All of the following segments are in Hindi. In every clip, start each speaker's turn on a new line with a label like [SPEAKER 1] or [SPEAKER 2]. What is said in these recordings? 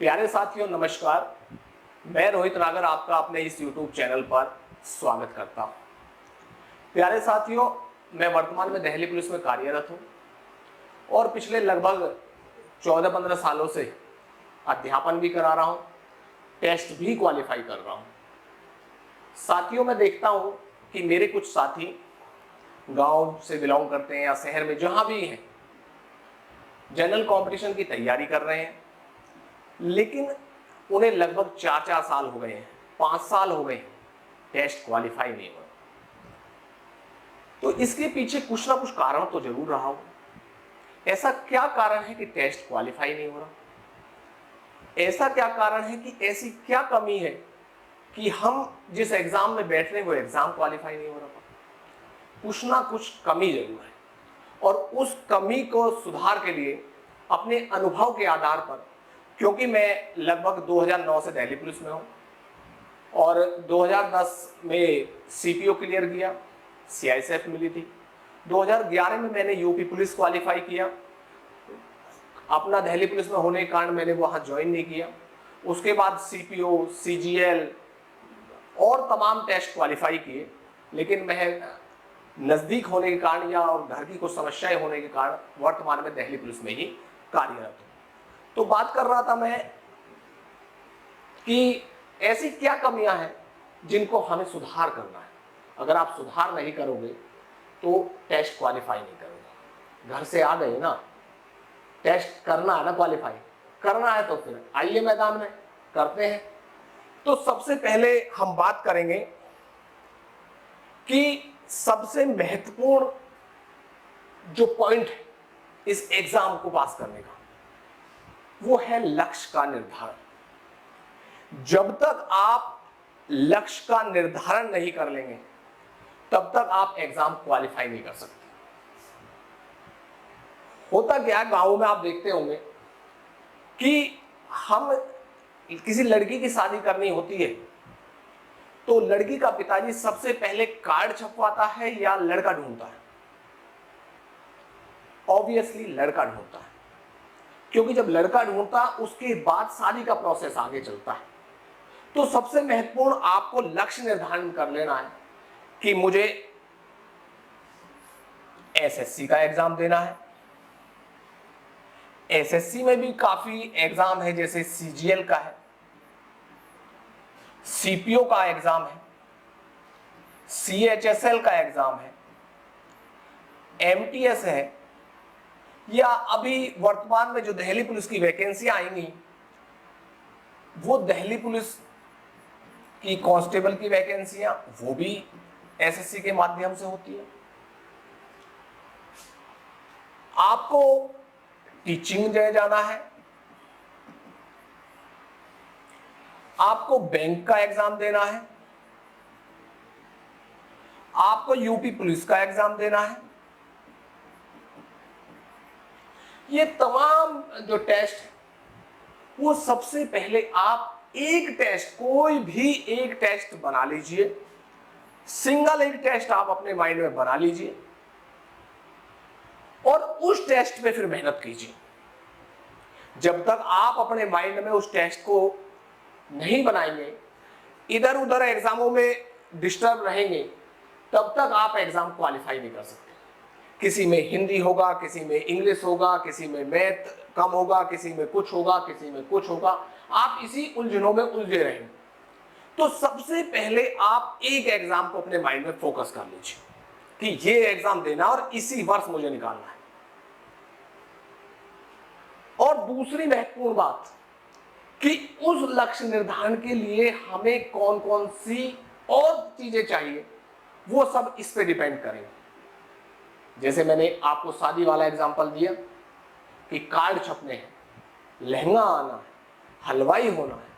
[SPEAKER 1] प्यारे साथियों नमस्कार। मैं रोहित नागर आपका अपने इस YouTube चैनल पर स्वागत करता हूं। प्यारे साथियों, मैं वर्तमान में दिल्ली पुलिस में कार्यरत हूं और पिछले लगभग 14-15 सालों से अध्यापन भी करा रहा हूं, टेस्ट भी क्वालिफाई कर रहा हूं। साथियों, मैं देखता हूं कि मेरे कुछ साथी गांव से बिलोंग करते हैं या शहर में जहां भी हैं, जनरल कंपटीशन की तैयारी कर रहे हैं, लेकिन उन्हें लगभग 4-4 साल हो गए हैं, 5 साल हो गए, टेस्ट क्वालिफाई नहीं हुआ। तो इसके पीछे कुछ ना कुछ कारण तो जरूर रहा हो। ऐसा क्या कारण है कि टेस्ट क्वालिफाई नहीं हो रहा? ऐसा क्या कारण है कि ऐसी क्या कमी है कि हम जिस एग्जाम में बैठ रहे हैं वो एग्जाम क्वालिफाई नहीं हो रहा? कुछ ना कुछ कमी जरूर है और उस कमी को सुधार के लिए अपने अनुभव के आधार पर, क्योंकि मैं लगभग 2009 से दिल्ली पुलिस में हूं और 2010 में सीपीओ क्लियर किया, सीआईएसएफ मिली थी। 2011 में मैंने यूपी पुलिस क्वालिफाई किया। अपना दिल्ली पुलिस में होने के कारण मैंने वहां ज्वाइन नहीं किया। उसके बाद सीपीओ, सीजीएल और तमाम टेस्ट क्वालिफाई किए, लेकिन मैं नजदीक होने के कारण या और घर की कुछ समस्याएं होने के कारण वर्तमान में दिल्ली पुलिस में ही कार्यरत हूं। तो बात कर रहा था मैं कि ऐसी क्या कमियां हैं जिनको हमें सुधार करना है। अगर आप सुधार नहीं करोगे तो टेस्ट क्वालिफाई नहीं करोगे। घर से आ गए ना, टेस्ट करना है ना, क्वालिफाई करना है तो फिर आइए मैदान में करते हैं। तो सबसे पहले हम बात करेंगे कि सबसे महत्वपूर्ण जो पॉइंट है इस एग्जाम को पास करने का, वो है लक्ष्य का निर्धारण। जब तक आप लक्ष्य का निर्धारण नहीं कर लेंगे तब तक आप एग्जाम क्वालिफाई नहीं कर सकते। होता क्या है, गांवों में आप देखते होंगे कि हम किसी लड़की की शादी करनी होती है तो लड़की का पिताजी सबसे पहले कार्ड छपवाता है या लड़का ढूंढता है? ऑब्वियसली लड़का ढूंढता है, क्योंकि जब लड़का ढूंढता उसके बाद शादी का प्रोसेस आगे चलता है। तो सबसे महत्वपूर्ण आपको लक्ष्य निर्धारण कर लेना है कि मुझे एसएससी का एग्जाम देना है। एसएससी में भी काफी एग्जाम है, जैसे सीजीएल का है, सीपीओ का एग्जाम है, सीएचएसएल का एग्जाम है, एमटीएस है, या अभी वर्तमान में जो दिल्ली पुलिस की वैकेंसियां आएंगी वो दिल्ली पुलिस की कांस्टेबल की वैकेंसियां, वो भी एसएससी के माध्यम से होती है। आपको टीचिंग में जाना है, आपको बैंक का एग्जाम देना है, आपको यूपी पुलिस का एग्जाम देना है। ये तमाम जो टेस्ट है वो सबसे पहले आप एक टेस्ट, कोई भी एक टेस्ट बना लीजिए, सिंगल एक टेस्ट आप अपने माइंड में बना लीजिए और उस टेस्ट पे फिर मेहनत कीजिए। जब तक आप अपने माइंड में उस टेस्ट को नहीं बनाएंगे, इधर उधर एग्जामों में डिस्टर्ब रहेंगे, तब तक आप एग्जाम क्वालिफाई नहीं कर सकते। किसी में हिंदी होगा, किसी में इंग्लिश होगा, किसी में मैथ कम होगा, किसी में कुछ होगा, किसी में कुछ होगा, आप इसी उलझनों में उलझे रहेंगे। तो सबसे पहले आप एक एग्जाम को अपने माइंड में फोकस कर लीजिए कि ये एग्जाम देना और इसी वर्ष मुझे निकालना है। और दूसरी महत्वपूर्ण बात कि उस लक्ष्य निर्धारण के लिए हमें कौन कौन सी और चीजें चाहिए, वो सब इस पे डिपेंड करेंगे। जैसे मैंने आपको शादी वाला एग्जांपल दिया कि कार्ड छपने हैं, लहंगा आना है, हलवाई होना है,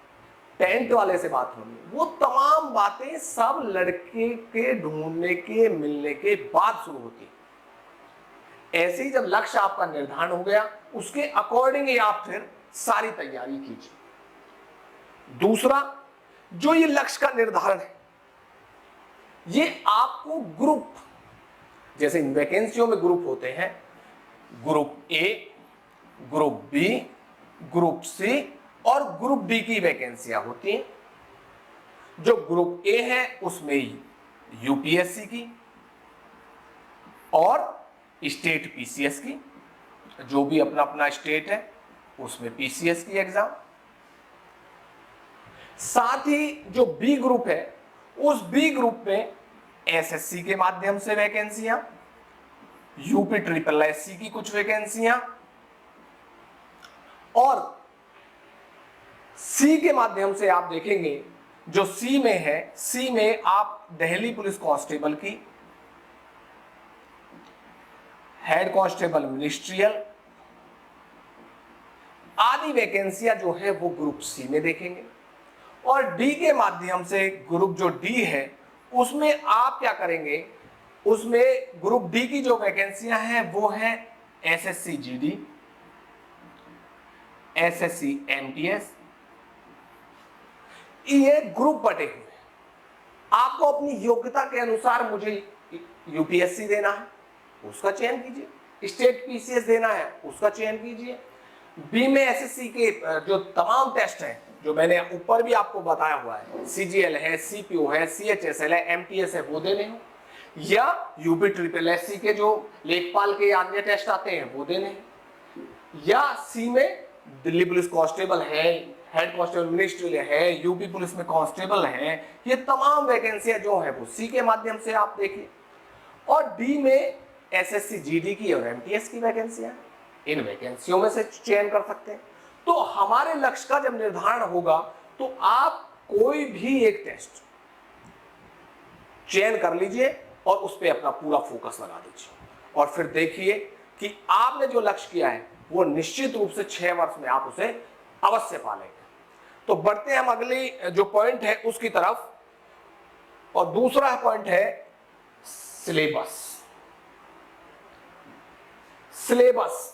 [SPEAKER 1] टेंट वाले से बात होनी है, वो तमाम बातें सब लड़के के ढूंढने के मिलने के बाद शुरू होती है। ऐसे ही जब लक्ष्य आपका निर्धारण हो गया, उसके अकॉर्डिंग ही आप फिर सारी तैयारी कीजिए। दूसरा, जो ये लक्ष्य का निर्धारण है, ये आपको ग्रुप, जैसे इन वैकेंसियों में ग्रुप होते हैं, group A, group B, group C और ग्रुप डी की वैकेंसियां होती हैं। जो ग्रुप ए है उसमें यूपीएससी की और स्टेट पीसीएस की, जो भी अपना अपना स्टेट है उसमें पीसीएस की एग्जाम। साथ ही जो बी ग्रुप है उस बी ग्रुप में एसएससी के माध्यम से वैकेंसियां, यूपी ट्रिपल एससी की कुछ वैकेंसियां, और सी के माध्यम से आप देखेंगे जो सी में है, सी में आप दिल्ली पुलिस कांस्टेबल की, हेड कांस्टेबल मिनिस्ट्रियल आदि वैकेंसियां जो है वो ग्रुप सी में देखेंगे। और डी के माध्यम से ग्रुप जो डी है उसमें आप क्या करेंगे, उसमें ग्रुप डी की जो वैकेंसियां हैं वो है एसएससी जीडी, एसएससी एमटीएस, ये ग्रुप बटे हुए। आपको अपनी योग्यता के अनुसार मुझे यूपीएससी देना है उसका चयन कीजिए, स्टेट पीसीएस देना है उसका चयन कीजिए। बी में एसएससी के जो तमाम टेस्ट हैं जो मैंने ऊपर भी आपको बताया हुआ है, सीजीएल है, सीपीओ है, सीएचएसएल है, एमटीएस है, वो देने हो, या यूपी ट्रिपल एससी के जो लेखपाल के अन्य टेस्ट आते हैं वो देने हैं, या सी में दिल्ली पुलिस कांस्टेबल है, हेड कांस्टेबल मिनिस्ट्रियल है, यूपी पुलिस में कांस्टेबल है, ये तमाम वैकेंसियां जो है वो सी के माध्यम से आप देखिए। और डी में एसएससी जीडी की और एमटीएस की वैकेंसियां, इन वैकेंसियों में से चयन कर सकते हैं। तो हमारे लक्ष्य का जब निर्धारण होगा तो आप कोई भी एक टेस्ट चयन कर लीजिए और उस पर अपना पूरा फोकस लगा दीजिए, और फिर देखिए कि आपने जो लक्ष्य किया है वो निश्चित रूप से 6 वर्ष में आप उसे अवश्य पालेंगे। तो बढ़ते हैं हम अगली जो पॉइंट है उसकी तरफ, और दूसरा पॉइंट है सिलेबस। सिलेबस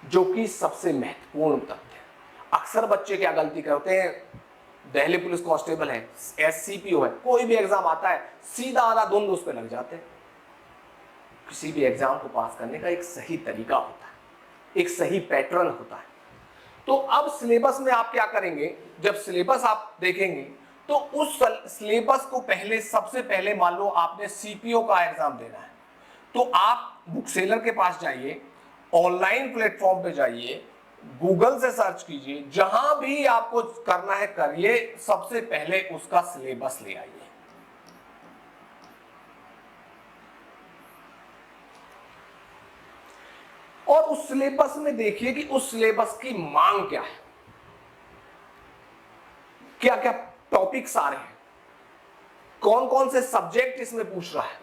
[SPEAKER 1] जो कि सबसे महत्वपूर्ण तथ्य है। अक्सर बच्चे क्या गलती करते हैं, दिल्ली पुलिस कांस्टेबल है, एससीपीओ है, कोई भी एग्जाम आता है सीधा आधा धुंध उस पर लग जाते हैं। किसी भी एग्जाम को पास करने का एक सही तरीका होता है, एक सही पैटर्न होता है। तो अब सिलेबस में आप क्या करेंगे, जब सिलेबस आप देखेंगे तो उस सिलेबस को पहले, सबसे पहले मान लो आपने सीपीओ का एग्जाम देना है, तो आप बुक सेलर के पास जाइए, ऑनलाइन प्लेटफॉर्म पे जाइए, गूगल से सर्च कीजिए, जहां भी आपको करना है करिए, सबसे पहले उसका सिलेबस ले आइए। और उस सिलेबस में देखिए कि उस सिलेबस की मांग क्या है, क्या क्या टॉपिक्स आ रहे हैं, कौन कौन से सब्जेक्ट इसमें पूछ रहा है।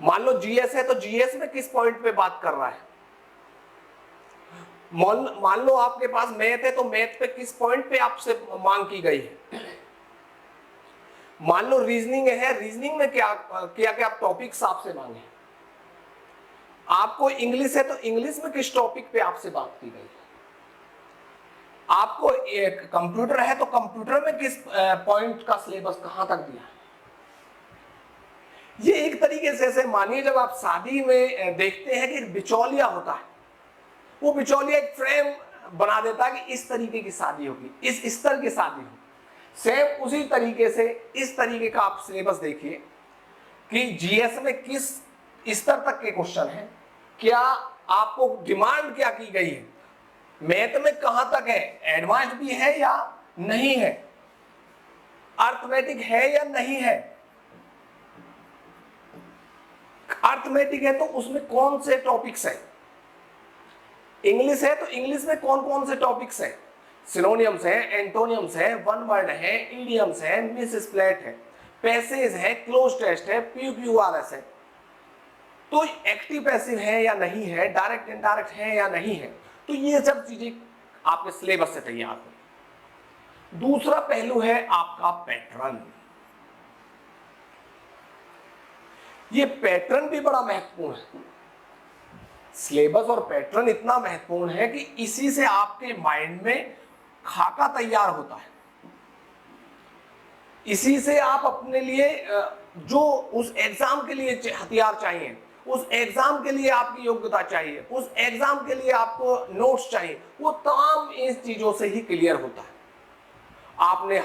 [SPEAKER 1] मान लो जीएस है तो जीएस में किस पॉइंट पे बात कर रहा है, मान लो आपके पास मैथ है तो मैथ पे किस पॉइंट पे आपसे मांग की गई है। मान लो रीजनिंग है, रीजनिंग में क्या क्या क्या टॉपिक्स आपसे मांगे। आपको इंग्लिश है तो इंग्लिश में किस टॉपिक पे आपसे बात की गई है। आपको एक कंप्यूटर है तो कंप्यूटर में किस पॉइंट का सिलेबस कहां तक दिया है। ये एक तरीके से, ऐसे मानिए जब आप शादी में देखते हैं कि एक बिचौलिया होता है, वो बिचौलिया एक फ्रेम बना देता है कि इस तरीके की शादी होगी, इस स्तर की शादी होगी। सेम उसी तरीके से इस तरीके का आप सिलेबस देखिए कि जीएस में किस स्तर तक के क्वेश्चन है, क्या आपको डिमांड क्या की गई है, मैथ में कहां तक है, एडवांस भी है या नहीं है, अर्थमेटिक है या नहीं है। अर्थमेटिक है तो उसमें कौन से टॉपिक्स है, इंग्लिश है तो इंग्लिश में कौन कौन से टॉपिक्स है, सिनोनियम्स है, एंटोनियम्स है, वन वर्ड है, इडियम्स है, मिस स्प्लैट है, पैसेज है, क्लोज टेस्ट है, पीक्यूआरएस है। तो एक्टिव पैसिव है या नहीं है, डायरेक्ट इनडायरेक्ट है या नहीं है। तो ये सब चीजें आपके सिलेबस से तैयार हो। दूसरा पहलू है आपका पैटर्न। ये पैटर्न भी बड़ा महत्वपूर्ण है। सिलेबस और पैटर्न इतना महत्वपूर्ण है कि इसी से आपके माइंड में खाका तैयार होता है, इसी से आप अपने लिए जो उस एग्जाम के लिए हथियार चाहिए उस एग्जाम के लिए आपकी योग्यता चाहिए, उस एग्जाम के लिए आपको नोट्स चाहिए, वो तमाम इन चीजों से ही क्लियर होता है। आपने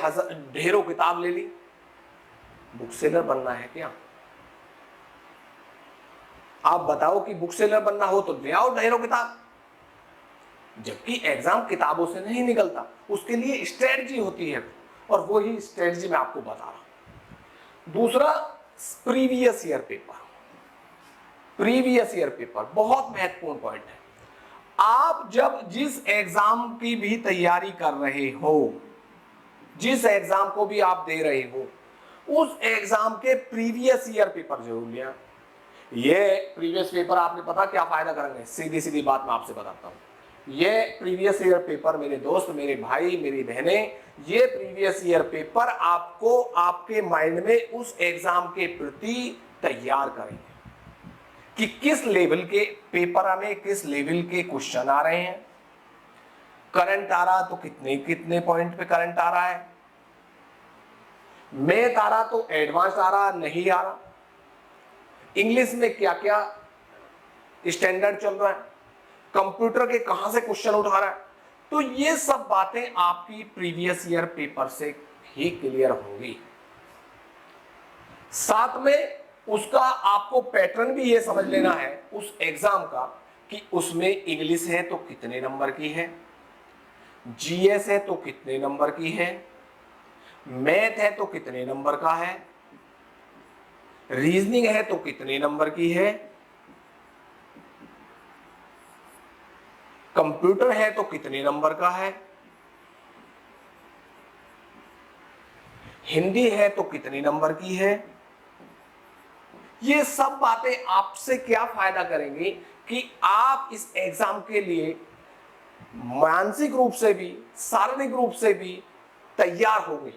[SPEAKER 1] ढेरों किताब ले ली, बुक सेलर बनना है क्या? आप बताओ कि बुक सेलर बनना हो तो ले आओ ढेरों किताब, जबकि एग्जाम किताबों से नहीं निकलता, उसके लिए स्ट्रेटजी होती है, और वही स्ट्रेटजी मैं आपको बता रहा हूं। दूसरा, previous year paper. Previous year paper बहुत महत्वपूर्ण पॉइंट है। आप जब जिस एग्जाम की भी तैयारी कर रहे हो, जिस एग्जाम को भी आप दे रहे हो, उस एग्जाम के प्रीवियस ईयर पेपर जरूर लिया। ये प्रीवियस पेपर आपने पता क्या फायदा करेंगे? सीधी सीधी बात मैं आपसे बताता हूं। ये प्रीवियस ईयर पेपर मेरे दोस्त, मेरे भाई, मेरी बहनें, ये प्रीवियस ईयर पेपर आपको आपके माइंड में उस एग्जाम के प्रति तैयार करेंगे कि किस लेवल के पेपर में किस लेवल के क्वेश्चन आ रहे हैं। करंट आ रहा तो कितने कितने पॉइंट पे करंट आ रहा है, मैथ आ रहा तो एडवांस आ रहा नहीं आ रहा, इंग्लिश में क्या क्या स्टैंडर्ड चल रहा है, कंप्यूटर के कहां से क्वेश्चन उठा रहा है। तो ये सब बातें आपकी प्रीवियस ईयर पेपर से ही क्लियर होंगी। साथ में उसका आपको पैटर्न भी ये समझ लेना है उस एग्जाम का कि उसमें इंग्लिश है तो कितने नंबर की है, जीएस है तो कितने नंबर की है, मैथ है तो कितने नंबर का है, रीजनिंग है तो कितने नंबर की है, कंप्यूटर है तो कितने नंबर का है, हिंदी है तो कितने नंबर की है। ये सब बातें आपसे क्या फायदा करेंगी कि आप इस एग्जाम के लिए मानसिक रूप से भी शारीरिक रूप से भी तैयार होंगे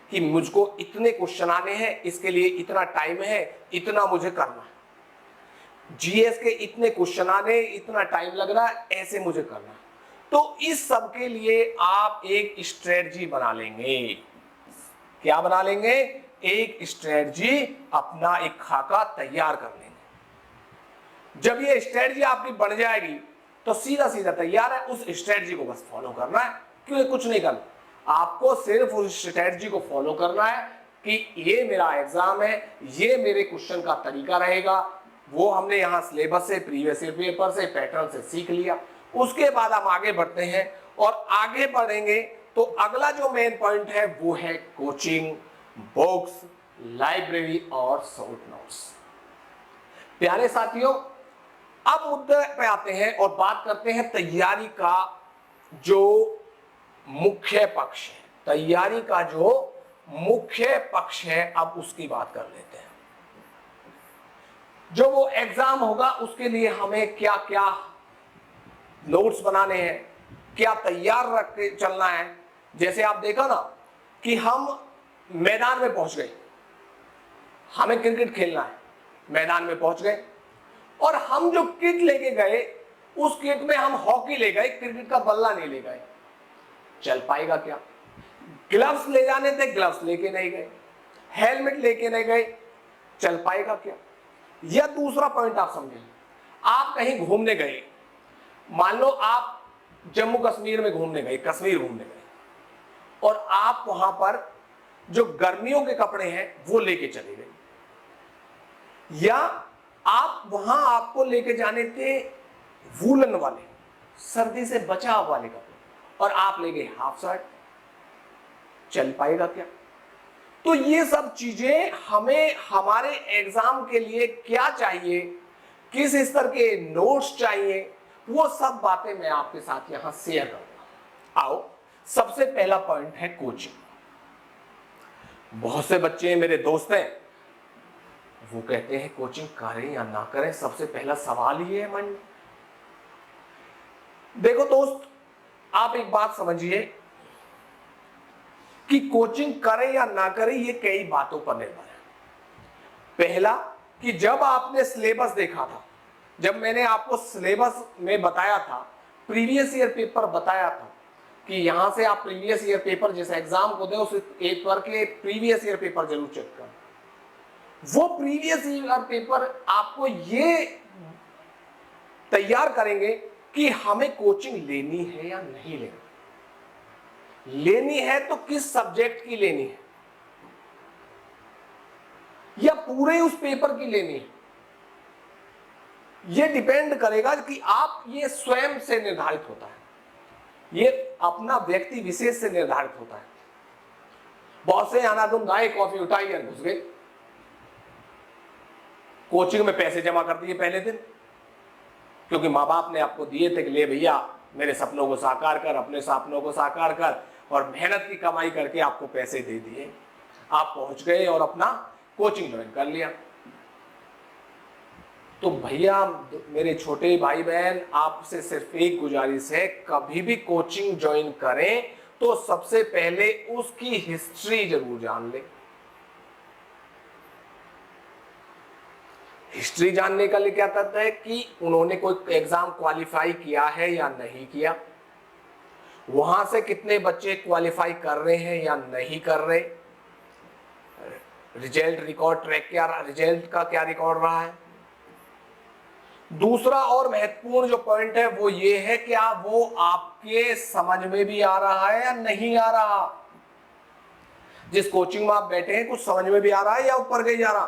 [SPEAKER 1] कि मुझको इतने क्वेश्चन आने हैं, इसके लिए इतना टाइम है, इतना मुझे करना है, जीएस के इतने क्वेश्चन आने, इतना टाइम लग रहा है, ऐसे मुझे करना है। तो इस सब के लिए आप एक स्ट्रेटजी बना लेंगे। क्या बना लेंगे? एक स्ट्रेटजी, अपना एक खाका तैयार कर लेंगे। जब ये स्ट्रेटजी आपकी बन जाएगी तो सीधा सीधा तैयार है, उस स्ट्रेटजी को बस फॉलो करना है, क्योंकि कुछ नहीं करना, आपको सिर्फ उस स्ट्रेटजी को फॉलो करना है कि ये मेरा एग्जाम है, ये मेरे क्वेश्चन का तरीका रहेगा। वो हमने यहां सिलेबस से, प्रीवियस ईयर पेपर से, पैटर्न से सीख लिया। उसके बाद हम आगे बढ़ते हैं, और आगे बढ़ेंगे तो अगला जो मेन पॉइंट है वो है कोचिंग, बुक्स, लाइब्रेरी और शॉर्ट नोट्स। प्यारे साथियों, अब मुद्दे पे आते हैं और बात करते हैं तैयारी का जो मुख्य पक्ष है। तैयारी का जो मुख्य पक्ष है, अब उसकी बात कर लेते हैं। जो वो एग्जाम होगा उसके लिए हमें क्या क्या नोट्स बनाने हैं, क्या तैयार रख के चलना है। जैसे आप देखा ना कि हम मैदान में पहुंच गए, हमें क्रिकेट खेलना है, मैदान में पहुंच गए, और हम जो किट लेके गए उस किट में हम हॉकी ले गए, क्रिकेट का बल्ला नहीं ले गए, चल पाएगा क्या? ग्लव्स ले जाने थे, ग्लव्स लेके नहीं गए, हेलमेट लेके नहीं गए, चल पाएगा क्या? या दूसरा पॉइंट आप समझें, आप कहीं घूमने गए, मान लो आप जम्मू कश्मीर में घूमने गए, कश्मीर घूमने गए, और आप वहां पर जो गर्मियों के कपड़े हैं वो लेके चले गए, या आप वहां आपको लेके जाने थे वूलन वाले, सर्दी से बचाव वाले कपड़े, और आप ले गए हाफ शर्ट, चल पाएगा क्या? तो ये सब चीजें हमें हमारे एग्जाम के लिए क्या चाहिए, किस स्तर के नोट्स चाहिए, वो सब बातें मैं आपके साथ यहां शेयर करूंगा। आओ, सबसे पहला पॉइंट है कोचिंग। बहुत से बच्चे मेरे दोस्त हैं, वो कहते हैं कोचिंग करें या ना करें। सबसे पहला सवाल ही है मन में। देखो दोस्त, आप एक बात समझिए कि कोचिंग करें या ना करें ये कई बातों पर निर्भर है। पहला कि जब आपने सिलेबस देखा था, जब मैंने आपको सिलेबस में बताया था, प्रीवियस ईयर पेपर बताया था कि यहां से आप प्रीवियस ईयर पेपर जैसे एग्जाम को दे, उस पेपर के प्रीवियस ईयर पेपर जरूर चेक करें। वो प्रीवियस ईयर पेपर आपको ये तैयार करेंगे कि हमें कोचिंग लेनी है या नहीं लेनी है तो किस सब्जेक्ट की लेनी है, या पूरे उस पेपर की लेनी है। यह डिपेंड करेगा कि आप, ये स्वयं से निर्धारित होता है, ये अपना व्यक्ति विशेष से निर्धारित होता है। बहुत से अनादुम गाय कॉफी उठाई और घुस गए, कोचिंग में पैसे जमा कर दिए पहले दिन, क्योंकि माँ बाप ने आपको दिए थे कि ले भैया मेरे सपनों को साकार कर, अपने सपनों को साकार कर, और मेहनत की कमाई करके आपको पैसे दे दिए। आप पहुंच गए और अपना कोचिंग ज्वाइन कर लिया। तो भैया मेरे छोटे भाई बहन, आपसे सिर्फ एक गुजारिश है, कभी भी कोचिंग ज्वाइन करें तो सबसे पहले उसकी हिस्ट्री जरूर जान लें। हिस्ट्री जानने का लिए क्या कहता है कि उन्होंने कोई एग्जाम क्वालिफाई किया है या नहीं किया, वहां से कितने बच्चे क्वालिफाई कर रहे हैं या नहीं कर रहे, रिजल्ट रिकॉर्ड ट्रैक क्या रहा, रिजल्ट का क्या रिकॉर्ड रहा है। दूसरा और महत्वपूर्ण जो पॉइंट है वो ये है कि वो आपके समझ में भी आ रहा है या नहीं आ रहा। जिस कोचिंग में आप बैठे हैं कुछ समझ में भी आ रहा है या ऊपर गई जा रहा,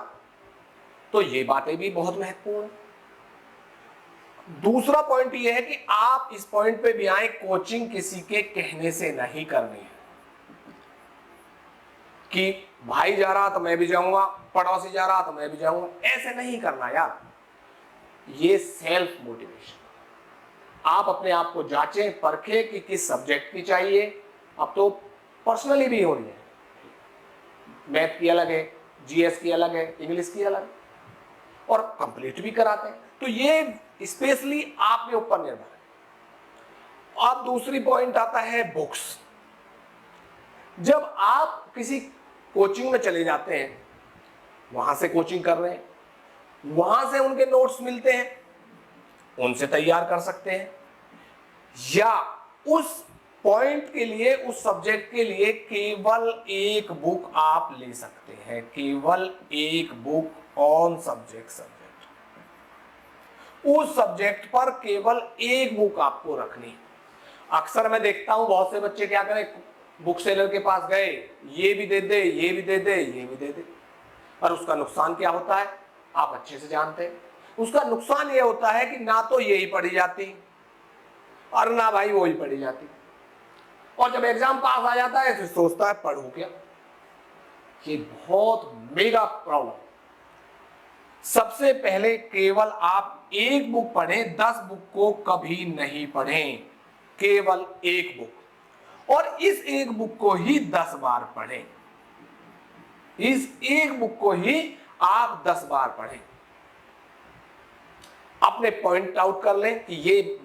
[SPEAKER 1] तो ये बातें भी बहुत महत्वपूर्ण है। दूसरा पॉइंट ये है कि आप इस पॉइंट पे भी आए, कोचिंग किसी के कहने से नहीं करनी है कि भाई जा रहा तो मैं भी जाऊंगा, पड़ोसी जा रहा तो मैं भी जाऊंगा, ऐसे नहीं करना यार। ये सेल्फ मोटिवेशन, आप अपने आप को जांचें परखें कि किस सब्जेक्ट की चाहिए। अब तो पर्सनली भी हो रही है, मैथ की अलग है, जीएस की अलग है, इंग्लिश की अलग, और कंप्लीट भी कराते हैं। तो ये स्पेशली आपके ऊपर निर्भर है। अब दूसरी पॉइंट आता है बुक्स। जब आप किसी कोचिंग में चले जाते हैं, वहां से कोचिंग कर रहे हैं, वहां से उनके नोट्स मिलते हैं, उनसे तैयार कर सकते हैं, या उस पॉइंट के लिए, उस सब्जेक्ट के लिए केवल एक बुक आप ले सकते हैं, केवल एक बुक ऑन सब्जेक्ट उस सब्जेक्ट पर केवल एक बुक आपको रखनी। अक्सर मैं देखता हूं बहुत से बच्चे क्या करें, बुक सेलर के पास गए, ये भी दे दे, ये भी दे दे, ये भी दे दे, और उसका नुकसान क्या होता है आप अच्छे से जानते हैं। उसका नुकसान ये होता है कि ना तो यही पढ़ी जाती और ना भाई वो ही पढ़ी जाती, और जब एग्जाम पास आ जाता है फिर सोचता है पढ़ूं क्या। ये बहुत मेगा प्रॉब्लम। सबसे पहले केवल आप एक बुक पढ़ें, 10 बुक को कभी नहीं पढ़ें, केवल एक बुक, और इस एक बुक को ही 10 बार पढ़ें। इस एक बुक को ही आप 10 बार पढ़ें। अपने पॉइंट आउट कर लें कि ये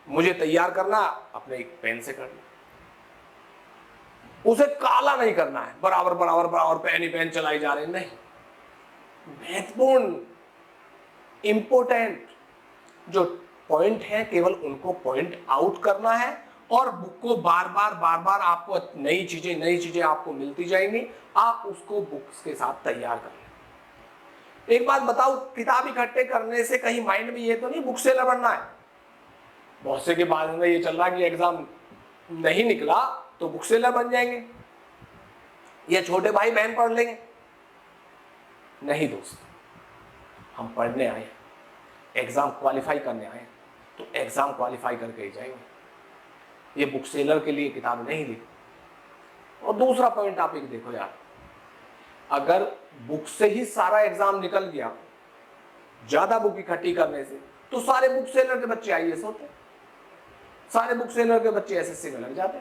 [SPEAKER 1] मुझे तैयार करना, अपने एक पेन से कर लें, उसे काला नहीं करना है, बराबर बराबर बराबर पेन ही पेन चलाई जा रहे, नहीं। महत्वपूर्ण इंपोर्टेंट जो पॉइंट है केवल उनको पॉइंट आउट करना है, और बुक को बार बार आपको नई चीजें आपको मिलती जाएंगी, आप उसको बुक्स के साथ तैयार कर लें। एक बात बताओ, किताब इकट्ठे करने से कहीं माइंड में ये तो नहीं बुक सेलर बनना है। बहुत से के बाद में ये चल रहा है कि एग्जाम नहीं निकला तो बुक सेलर बन जाएंगे, या छोटे भाई बहन पढ़ लेंगे। नहीं दोस्त, हम पढ़ने आए, एग्जाम क्वालिफाई करने आए, तो एग्जाम क्वालिफाई करके ही जाएंगे। ये बुक सेलर के लिए किताब नहीं ली। और दूसरा पॉइंट आप एक देखो यार, अगर बुक से ही सारा एग्जाम निकल गया, ज्यादा बुक इकट्ठी करने से, तो सारे बुक सेलर के बच्चे आईएएस होते, सारे बुक सेलर के बच्चे एसएससी में लग जाते।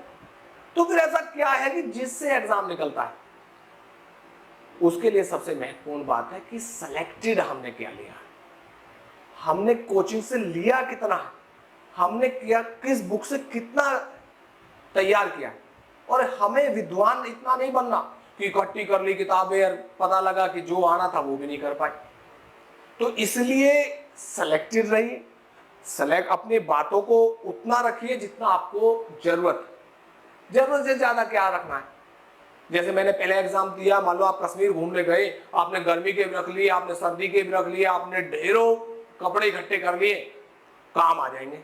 [SPEAKER 1] तो फिर ऐसा क्या है कि जिससे एग्जाम निकलता है, उसके लिए सबसे महत्वपूर्ण बात है कि सिलेक्टेड हमने क्या लिया, हमने कोचिंग से लिया कितना, हमने किया किस बुक से कितना तैयार किया। और हमें विद्वान इतना नहीं बनना कि इकट्ठी कर ली किताबें और पता लगा कि जो आना था वो भी नहीं कर पाए। तो इसलिए सिलेक्टेड रहिए, अपनी बातों को उतना रखिए जितना आपको जरूरत से ज्यादा क्या रखना है, जैसे मैंने पहले एग्जाम दिया, मान लो आप कश्मीर घूमने गए, आपने गर्मी के भी रख लिए, आपने सर्दी के भी रख लिए, आपने ढेरों कपड़े इकट्ठे कर लिए, काम आ जाएंगे।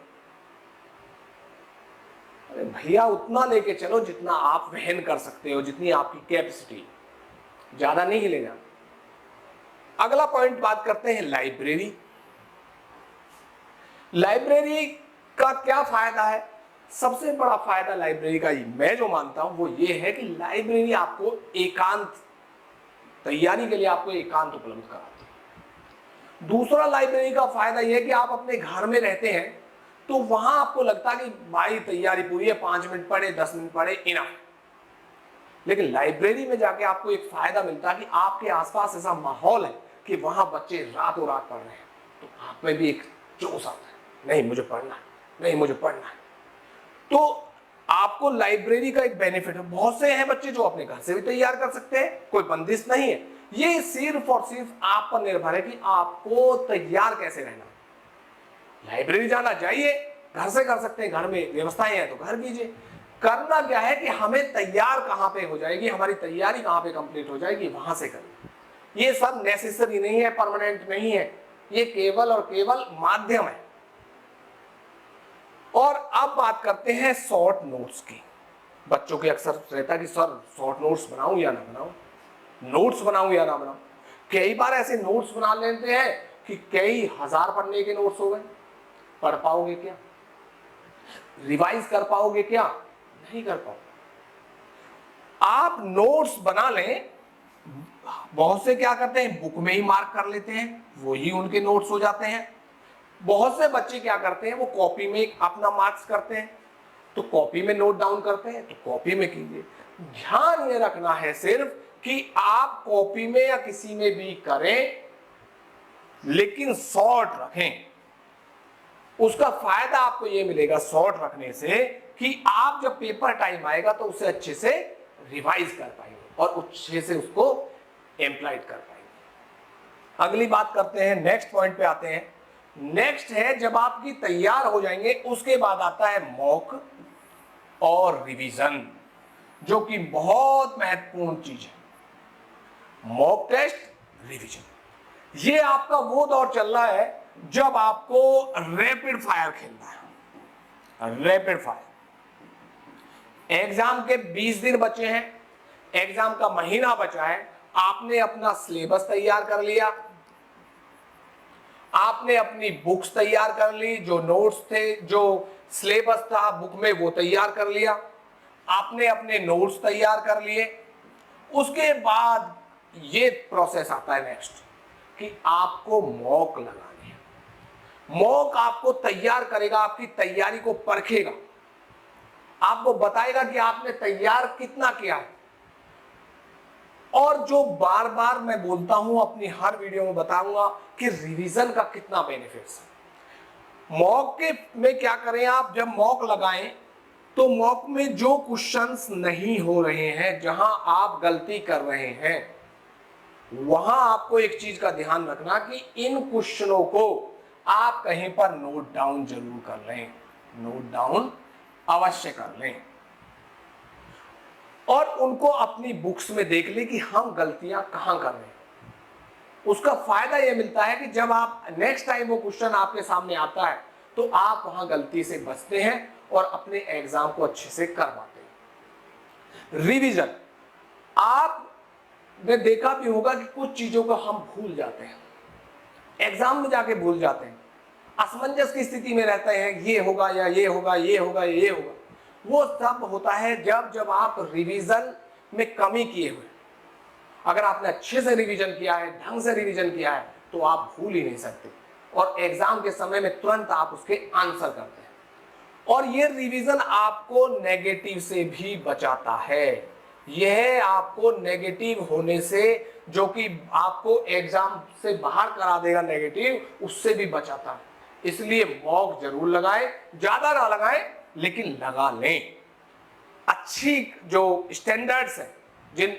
[SPEAKER 1] अरे भैया उतना लेके चलो जितना आप वहन कर सकते हो, जितनी आपकी कैपेसिटी, ज्यादा नहीं ले जाना। अगला पॉइंट बात करते हैं लाइब्रेरी। लाइब्रेरी का क्या फायदा है? सबसे बड़ा फायदा लाइब्रेरी का मैं जो मानता हूं वो ये है कि लाइब्रेरी आपको एकांत, तैयारी के लिए आपको एकांत उपलब्ध कराती है। दूसरा लाइब्रेरी का फायदा यह है कि आप अपने घर में रहते हैं तो वहां आपको लगता है कि भाई तैयारी पूरी है, 5 मिनट पढ़े, 10 मिनट पढ़े, इनफ। लेकिन लाइब्रेरी में जाके आपको एक फायदा मिलता है कि आपके आसपास ऐसा माहौल है कि वहां बच्चे रातों रात पढ़ रहे हैं, तो आप में भी एक जोश आता है, नहीं मुझे पढ़ना है, नहीं मुझे पढ़ना है। तो आपको लाइब्रेरी का एक बेनिफिट है। बहुत से हैं बच्चे जो अपने घर से भी तैयार कर सकते हैं, कोई बंदिश नहीं है। ये सिर्फ और सिर्फ आप पर निर्भर है कि आपको तैयार कैसे रहना। लाइब्रेरी जाना चाहिए, घर से कर सकते हैं, घर में व्यवस्थाएं हैं तो घर कीजिए। करना क्या है कि हमें तैयार कहां पे हो जाएगी, हमारी तैयारी कहां पे कंप्लीट हो जाएगी, वहां से करें। ये सब नेसेसरी नहीं है, परमानेंट नहीं है, ये केवल और केवल माध्यम है। और अब बात करते हैं शॉर्ट नोट्स की। बच्चों के अक्सर रहता है कि सर शॉर्ट नोट्स बनाऊं या ना बनाऊं, नोट्स बनाऊं या ना बनाऊं। कई बार ऐसे नोट्स बना लेते हैं कि कई हजार पन्ने के नोट्स हो गए। पढ़ पाओगे क्या? रिवाइज कर पाओगे क्या? नहीं कर पाओगे। आप नोट्स बना लें, बहुत से क्या करते हैं बुक में ही मार्क कर लेते हैं, वो ही उनके नोट्स हो जाते हैं। बहुत से बच्चे क्या करते हैं, वो कॉपी में अपना मार्क्स करते हैं, तो कॉपी में नोट डाउन करते हैं, तो कॉपी में कीजिए। ध्यान ये रखना है सिर्फ कि आप कॉपी में या किसी में भी करें, लेकिन शॉर्ट रखें। उसका फायदा आपको ये मिलेगा शॉर्ट रखने से कि आप जब पेपर टाइम आएगा तो उसे अच्छे से रिवाइज कर पाएंगे और अच्छे से उसको एम्प्लॉयड कर पाएंगे। अगली बात करते हैं, नेक्स्ट पॉइंट पे आते हैं। नेक्स्ट है, जब आपकी तैयार हो जाएंगे उसके बाद आता है मॉक और रिवीजन, जो कि बहुत महत्वपूर्ण चीज है। मॉक टेस्ट, रिवीजन, ये आपका वो दौर चल रहा है जब आपको रैपिड फायर खेलना है। रैपिड फायर, एग्जाम के 20 दिन बचे हैं, एग्जाम का महीना बचा है, आपने अपना सिलेबस तैयार कर लिया, आपने अपनी बुक्स तैयार कर ली, जो नोट्स थे, जो सिलेबस था बुक में वो तैयार कर लिया, आपने अपने नोट्स तैयार कर लिए। उसके बाद ये प्रोसेस आता है नेक्स्ट कि आपको मॉक लगानी है। मॉक आपको तैयार करेगा, आपकी तैयारी को परखेगा, आपको बताएगा कि आपने तैयार कितना किया है। और जो बार बार मैं बोलता हूं, अपनी हर वीडियो में बताऊंगा कि रिवीजन का कितना बेनिफिट्स है। मॉक के में क्या करें आप, जब मॉक लगाएं तो मॉक में जो क्वेश्चंस नहीं हो रहे हैं, जहां आप गलती कर रहे हैं, वहां आपको एक चीज का ध्यान रखना कि इन क्वेश्चनों को आप कहीं पर नोट डाउन जरूर कर लें, नोट डाउन अवश्य कर लें और उनको अपनी बुक्स में देख लें कि हम गलतियां कहां कर रहे हैं। उसका फायदा यह मिलता है कि जब आप नेक्स्ट टाइम वो क्वेश्चन आपके सामने आता है तो आप वहां गलती से बचते हैं और अपने एग्जाम को अच्छे से कर पाते हैं। रिवीजन, आपने देखा भी होगा कि कुछ चीजों को हम भूल जाते हैं, एग्जाम में जाके भूल जाते हैं, असमंजस की स्थिति में रहते हैं, ये होगा या ये होगा, ये होगा या ये होगा। वो सब होता है जब आप रिवीजन में कमी किए हुए। अगर आपने अच्छे से रिवीजन किया है, ढंग से रिवीजन किया है, तो आप भूल ही नहीं सकते और एग्जाम के समय में तुरंत आप उसके आंसर करते हैं। और ये रिवीजन आपको नेगेटिव से भी बचाता है। यह आपको नेगेटिव होने से, जो कि आपको एग्जाम से बाहर करा देगा नेगेटिव, उससे भी बचाता है। इसलिए मॉक जरूर लगाएं, ज्यादा ना लगाएं लेकिन लगा लें। अच्छी जो स्टैंडर्ड्स हैं, जिन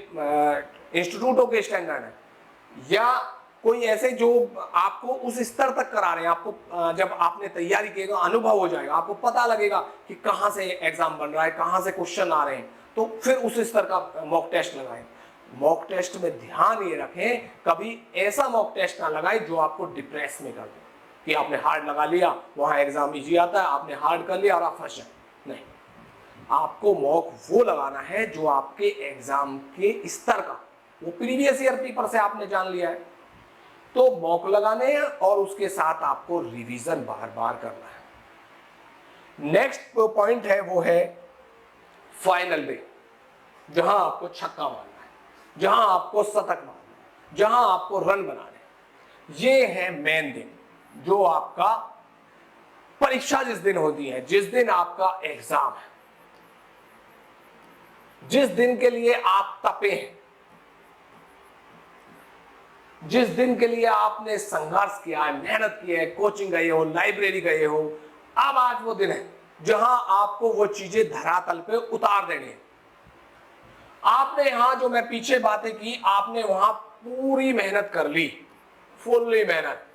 [SPEAKER 1] इंस्टीट्यूटों के स्टैंडर्ड है या कोई ऐसे जो आपको उस स्तर तक करा रहे हैं, आपको जब आपने तैयारी किएगा अनुभव हो जाएगा, आपको पता लगेगा कि कहां से एग्जाम बन रहा है, कहां से क्वेश्चन आ रहे हैं, तो फिर उस स्तर का मॉक टेस्ट लगाएं। मॉक टेस्ट में ध्यान ये रखें, कभी ऐसा मॉक टेस्ट ना लगाएं जो आपको डिप्रेस में कर दे कि आपने हार्ड लगा लिया, वहां एग्जाम इजी आता है, आपने हार्ड कर लिया और आप फंस जाए। नहीं, आपको मॉक वो लगाना है जो आपके एग्जाम के स्तर का, वो प्रीवियस ईयर पेपर से आपने जान लिया है, तो मॉक लगाने हैं और उसके साथ आपको रिवीजन बार बार करना है। नेक्स्ट पॉइंट है वो है फाइनल डे, जहां आपको छक्का मारना है, जहां आपको शतक मारना है, जहां आपको रन बनाने हैं। ये है मेन दिन, जो आपका परीक्षा जिस दिन होती है, जिस दिन आपका एग्जाम है, जिस दिन के लिए आप तपे हैं, जिस दिन के लिए आपने संघर्ष किया है, मेहनत की है, कोचिंग गए हो, लाइब्रेरी गए हो, अब आज वो दिन है जहां आपको वो चीजें धरातल पे उतार देनी है। आपने यहां जो मैं पीछे बातें की, आपने वहां पूरी मेहनत कर ली, फुल्ली मेहनत,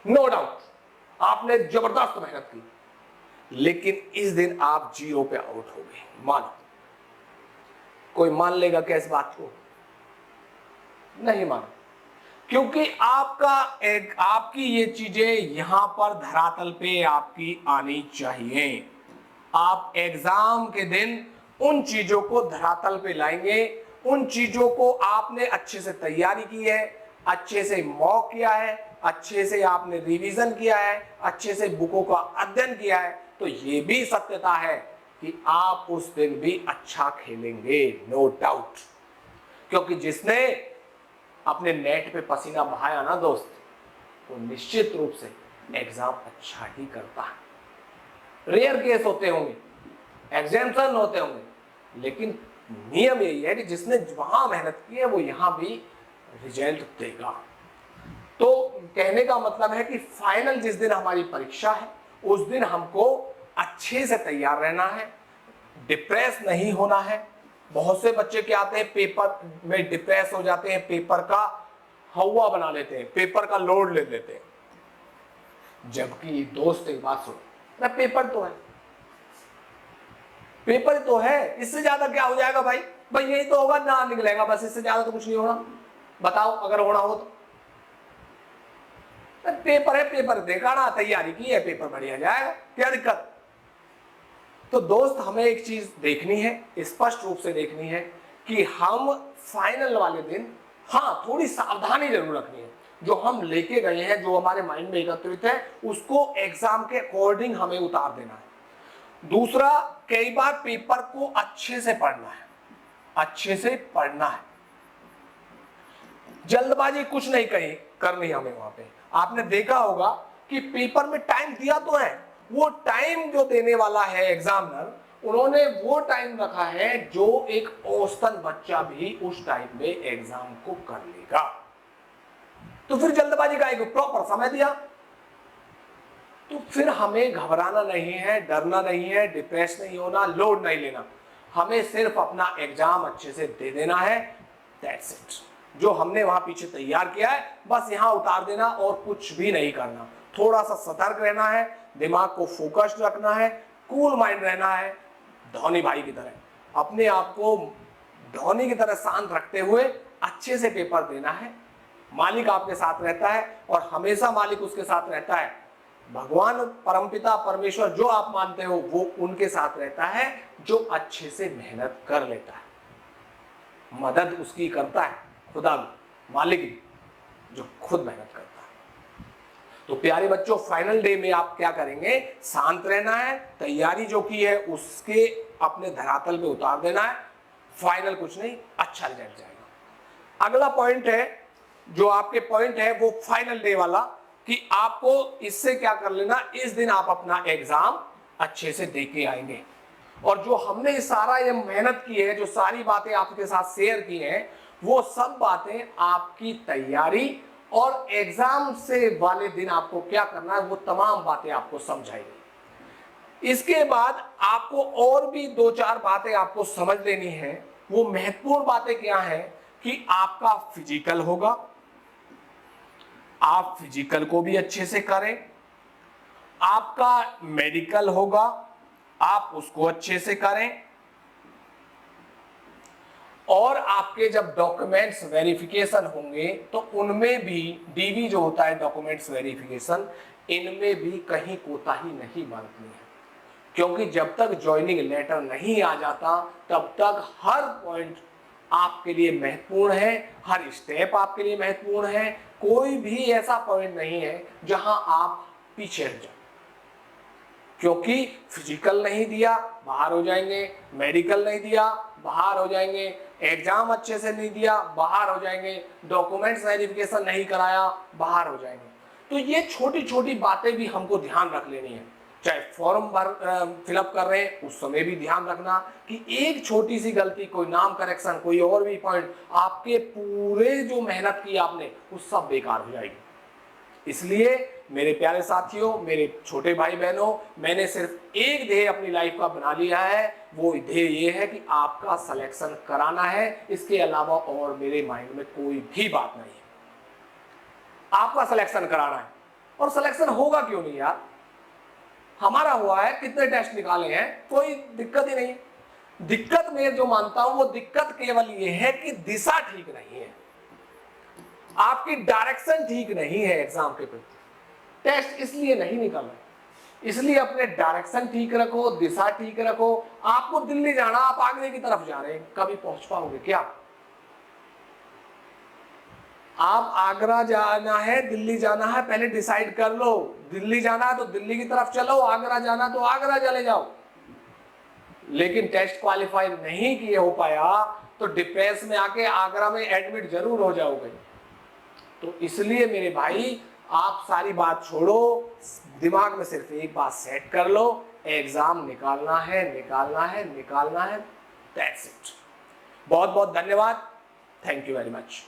[SPEAKER 1] नो डाउट आपने जबरदस्त मेहनत की, लेकिन इस दिन आप जीरो पे आउट हो गए। मानो कोई मान लेगा क्या इस बात को? नहीं मानो, क्योंकि आपकी ये चीजें यहां पर धरातल पे आपकी आनी चाहिए। आप एग्जाम के दिन उन चीजों को धरातल पे लाएंगे, उन चीजों को आपने अच्छे से तैयारी की है, अच्छे से मॉक किया है, अच्छे से आपने रिवीजन किया है, अच्छे से बुकों का अध्ययन किया है, तो ये भी सत्यता है कि आप उस दिन भी अच्छा खेलेंगे, नो डाउट। क्योंकि जिसने अपने नेट पे पसीना बहाया ना दोस्त, वो निश्चित रूप से एग्जाम अच्छा ही करता है। रेयर केस होते होंगे, एग्जाम्पशन होते होंगे, लेकिन नियम यही है कि जिसने वहां मेहनत की है वो यहां भी रिजल्ट देगा। तो कहने का मतलब है कि फाइनल जिस दिन हमारी परीक्षा है, उस दिन हमको अच्छे से तैयार रहना है, डिप्रेस नहीं होना है। बहुत से बच्चे क्या आते हैं, पेपर में डिप्रेस हो जाते हैं, पेपर का हवा बना लेते हैं, पेपर का लोड ले लेते हैं। जबकि दोस्त एक बात सुनो, ना पेपर तो है, पेपर तो है, इससे ज्यादा क्या हो जाएगा भाई? भाई यही तो होगा ना, निकलेगा बस, इससे ज्यादा तो कुछ नहीं होना। बताओ अगर होना हो तो। पेपर है, पेपर देखा ना, तैयारी की है, पेपर बढ़िया जाएगा, क्या दिक्कत? तो दोस्त हमें एक चीज देखनी है, स्पष्ट रूप से देखनी है कि हम फाइनल वाले दिन, हाँ थोड़ी सावधानी जरूर रखनी है। जो हम लेके गए हैं, जो हमारे माइंड में एकत्रित है, उसको एग्जाम के अकॉर्डिंग हमें उतार देना है। दूसरा, कई बार पेपर को अच्छे से पढ़ना है, अच्छे से पढ़ना है, जल्दबाजी कुछ नहीं कही करनी हमें। वहां पे आपने देखा होगा कि पेपर में टाइम दिया तो है, वो टाइम जो देने वाला है एग्जामिनर, उन्होंने वो टाइम रखा है जो एक औसतन बच्चा भी उस टाइम में एग्जाम को कर लेगा। तो फिर जल्दबाजी का एक प्रॉपर समय दिया, तो फिर हमें घबराना नहीं है, डरना नहीं है, डिप्रेस नहीं होना, लोड नहीं लेना। हमें सिर्फ अपना एग्जाम अच्छे से दे देना है, दैट्स इट। जो हमने वहां पीछे तैयार किया है बस यहां उतार देना और कुछ भी नहीं करना। थोड़ा सा सतर्क रहना है, दिमाग को फोकस्ड रखना है, कूल माइंड रहना है, धोनी भाई की तरह अपने आप को धोनी की तरह शांत रखते हुए अच्छे से पेपर देना है। मालिक आपके साथ रहता है और हमेशा मालिक उसके साथ रहता है। भगवान, परमपिता, परमेश्वर जो आप मानते हो वो उनके साथ रहता है जो अच्छे से मेहनत कर लेता है। मदद उसकी करता है खुदा भी, मालिक भी, जो खुद मेहनत करता है। तो प्यारे बच्चों, फाइनल डे में आप क्या करेंगे? शांत रहना है, तैयारी जो की है उसके अपने धरातल पे उतार देना है। फाइनल कुछ नहीं, अच्छा रिजल्ट जाएगा। अगला पॉइंट है, जो आपके पॉइंट है वो फाइनल डे वाला, कि आपको इससे क्या कर लेना, इस दिन आप अपना एग्जाम अच्छे से दे के आएंगे। और जो हमने सारा ये मेहनत की है, जो सारी बातें आपके साथ शेयर की हैं, वो सब बातें आपकी तैयारी और एग्जाम से वाले दिन आपको क्या करना है, वो तमाम बातें आपको समझाएंगे। इसके बाद आपको और भी 2-4 बातें आपको समझ लेनी है। वो महत्वपूर्ण बातें क्या है कि आपका फिजिकल होगा, आप फिजिकल को भी अच्छे से करें, आपका मेडिकल होगा, आप उसको अच्छे से करें। और आपके जब डॉक्यूमेंट्स वेरिफिकेशन होंगे तो उनमें भी डीवी जो होता है डॉक्यूमेंट्स वेरिफिकेशन, इनमें भी कहीं कोताही नहीं बरतनी है, क्योंकि जब तक ज्वाइनिंग लेटर नहीं आ जाता तब तक हर पॉइंट आपके लिए महत्वपूर्ण है, हर स्टेप आपके लिए महत्वपूर्ण है। कोई भी ऐसा पॉइंट नहीं है जहां आप पीछे हट जाए, क्योंकि फिजिकल नहीं दिया बाहर हो जाएंगे, मेडिकल नहीं दिया बाहर हो जाएंगे, एग्जाम अच्छे से नहीं दिया बाहर हो जाएंगे, डॉक्यूमेंट्स वेरिफिकेशन नहीं कराया बाहर हो जाएंगे। तो ये छोटी छोटी बातें भी हमको ध्यान रख लेनी है। चाहे फॉर्म भर फिलअप कर रहे हैं उस समय भी ध्यान रखना कि एक छोटी सी गलती, कोई नाम करेक्शन, कोई और भी पॉइंट, आपके पूरे जो मेहनत की आपने वो सब बेकार हो जाएगी। इसलिए मेरे प्यारे साथियों, मेरे छोटे भाई बहनों, मैंने सिर्फ एक ध्येय अपनी लाइफ का बना लिया है। वो ध्येय ये है कि आपका सिलेक्शन कराना है, इसके अलावा और मेरे माइंड में कोई भी बात नहीं है। आपका सिलेक्शन कराना है। और सिलेक्शन होगा क्यों नहीं यार, हमारा हुआ है, कितने टेस्ट निकाले हैं, कोई दिक्कत ही नहीं। दिक्कत मैं जो मानता हूं वो दिक्कत केवल ये है कि दिशा ठीक नहीं है, आपकी डायरेक्शन ठीक नहीं है एग्जाम के प्रति। टेस्ट इसलिए नहीं निकल रहा, इसलिए अपने डायरेक्शन ठीक रखो, दिशा ठीक रखो। आपको दिल्ली जाना, आप आगरे की तरफ जा रहे हैं, कभी पहुंच पाओगे क्या? आप आगरा जाना है, दिल्ली जाना है, पहले डिसाइड कर लो। दिल्ली जाना है तो दिल्ली की तरफ चलो, आगरा जाना तो आगरा चले जाओ। लेकिन टेस्ट क्वालिफाई नहीं किए हो पाया तो डिफेंस में आके आगरा में एडमिट जरूर हो जाओगे। तो इसलिए मेरे भाई, आप सारी बात छोड़ो, दिमाग में सिर्फ एक बात सेट कर लो, एग्जाम निकालना है, निकालना है, निकालना है, दैट्स इट। बहुत बहुत धन्यवाद, थैंक यू वेरी मच।